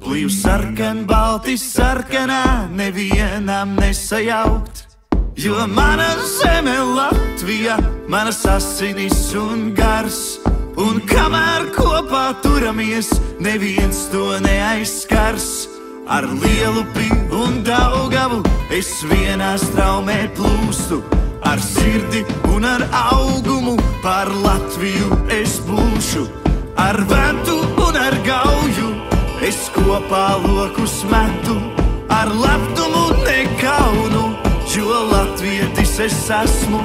Klīv sarkan, balti sarkanā, nevienam nesajaukt. Jo mana zeme Latvija, manas asinis un gars. Un kamēr kopā turamies, neviens to neaizskars. Ar Lielupi un Daugavu es vienā straumē plūstu. Ar sirdi un ar augumu par Latviju es būšu. Ar ventu un ar gauju es kopā lokus metu. Ar lepnumu nekaunu, jo latvietis es esmu.